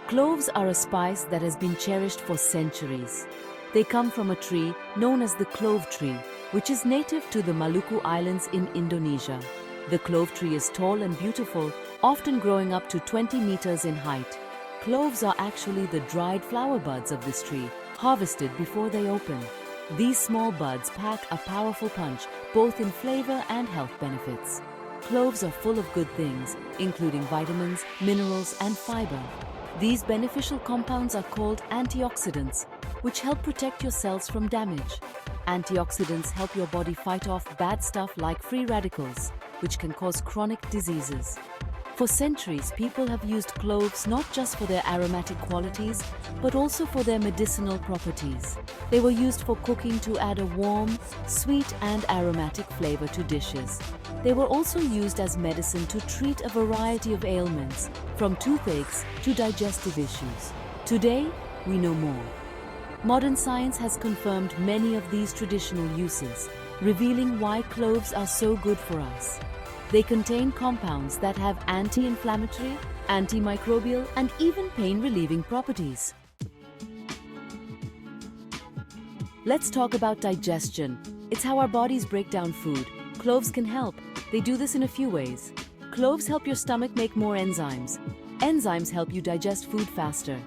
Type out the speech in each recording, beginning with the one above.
Cloves are a spice that has been cherished for centuries. They come from a tree known as the clove tree, which is native to the Maluku Islands in Indonesia. The clove tree is tall and beautiful, often growing up to 20 meters in height. Cloves are actually the dried flower buds of this tree, harvested before they open. These small buds pack a powerful punch, both in flavor and health benefits. Cloves are full of good things, including vitamins, minerals, and fiber. These beneficial compounds are called antioxidants, which help protect your cells from damage. Antioxidants help your body fight off bad stuff like free radicals, which can cause chronic diseases. For centuries, people have used cloves not just for their aromatic qualities, but also for their medicinal properties. They were used for cooking to add a warm, sweet, and aromatic flavor to dishes. They were also used as medicine to treat a variety of ailments, from toothaches to digestive issues. Today, we know more. Modern science has confirmed many of these traditional uses, revealing why cloves are so good for us. They contain compounds that have anti-inflammatory, antimicrobial, and even pain-relieving properties. Let's talk about digestion. It's how our bodies break down food. Cloves can help. They do this in a few ways. Cloves help your stomach make more enzymes. Enzymes help you digest food faster.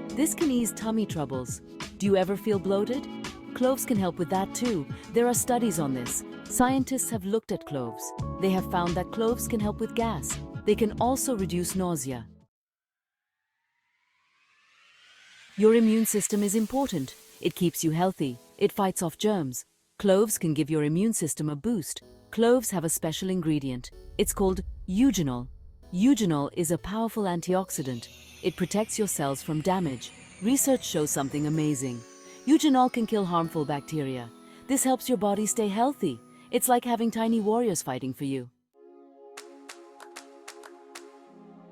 This can ease tummy troubles. Do you ever feel bloated? Cloves can help with that too. There are studies on this. Scientists have looked at cloves. They have found that cloves can help with gas. They can also reduce nausea. Your immune system is important. It keeps you healthy. It fights off germs. Cloves can give your immune system a boost. Cloves have a special ingredient. It's called eugenol. Eugenol is a powerful antioxidant. It protects your cells from damage. Research shows something amazing. Eugenol can kill harmful bacteria. This helps your body stay healthy. It's like having tiny warriors fighting for you.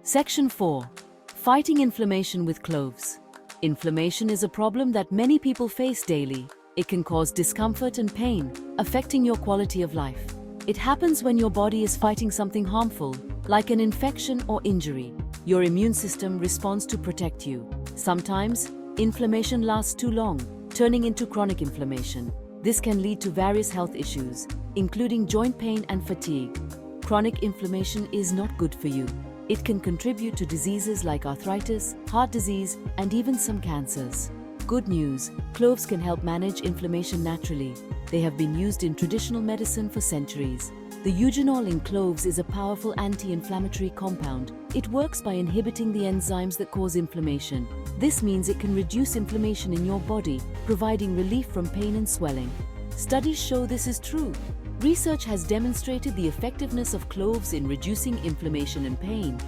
Section 4. Fighting inflammation with cloves. Inflammation is a problem that many people face daily. It can cause discomfort and pain, affecting your quality of life. It happens when your body is fighting something harmful, like an infection or injury. Your immune system responds to protect you. Sometimes, inflammation lasts too long, turning into chronic inflammation. This can lead to various health issues, including joint pain and fatigue. Chronic inflammation is not good for you. It can contribute to diseases like arthritis, heart disease, and even some cancers. Good news, cloves can help manage inflammation naturally. They have been used in traditional medicine for centuries. The eugenol in cloves is a powerful anti-inflammatory compound. It works by inhibiting the enzymes that cause inflammation. This means it can reduce inflammation in your body, providing relief from pain and swelling. Studies show this is true. Research has demonstrated the effectiveness of cloves in reducing inflammation and pain.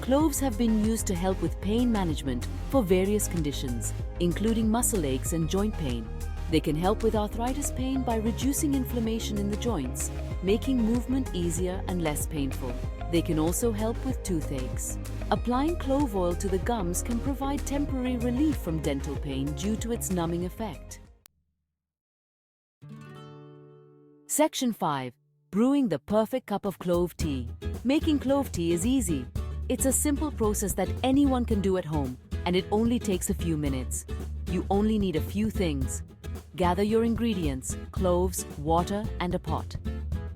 Cloves have been used to help with pain management for various conditions, including muscle aches and joint pain. They can help with arthritis pain by reducing inflammation in the joints, making movement easier and less painful. They can also help with toothaches. Applying clove oil to the gums can provide temporary relief from dental pain due to its numbing effect. Section 5. Brewing the perfect cup of clove tea. Making clove tea is easy. It's a simple process that anyone can do at home, and it only takes a few minutes. You only need a few things. Gather your ingredients: cloves, water, and a pot.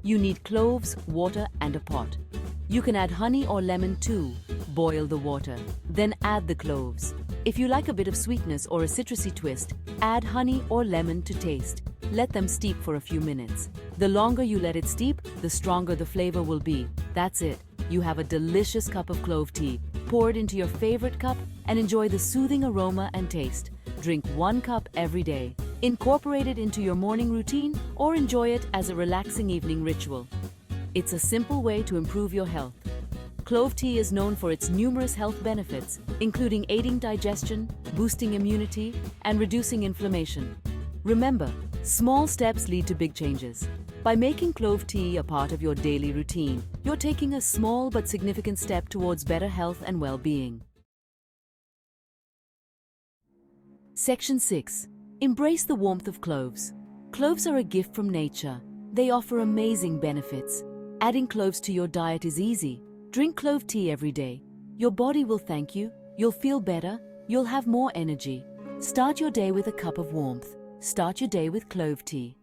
You need cloves, water, and a pot. You can add honey or lemon too. Boil the water, then add the cloves. If you like a bit of sweetness or a citrusy twist, add honey or lemon to taste. Let them steep for a few minutes. The longer you let it steep, the stronger the flavor will be. That's it. You have a delicious cup of clove tea. Pour it into your favorite cup and enjoy the soothing aroma and taste. Drink 1 cup every day. Incorporate it into your morning routine or enjoy it as a relaxing evening ritual. It's a simple way to improve your health. Clove tea is known for its numerous health benefits, including aiding digestion, boosting immunity, and reducing inflammation. Remember, small steps lead to big changes. By making clove tea a part of your daily routine, you're taking a small but significant step towards better health and well-being. Section 6. Embrace the warmth of cloves. Cloves are a gift from nature. They offer amazing benefits. Adding cloves to your diet is easy. Drink clove tea every day. Your body will thank you, you'll feel better, You'll have more energy. Start your day with a cup of warmth. Start your day with clove tea.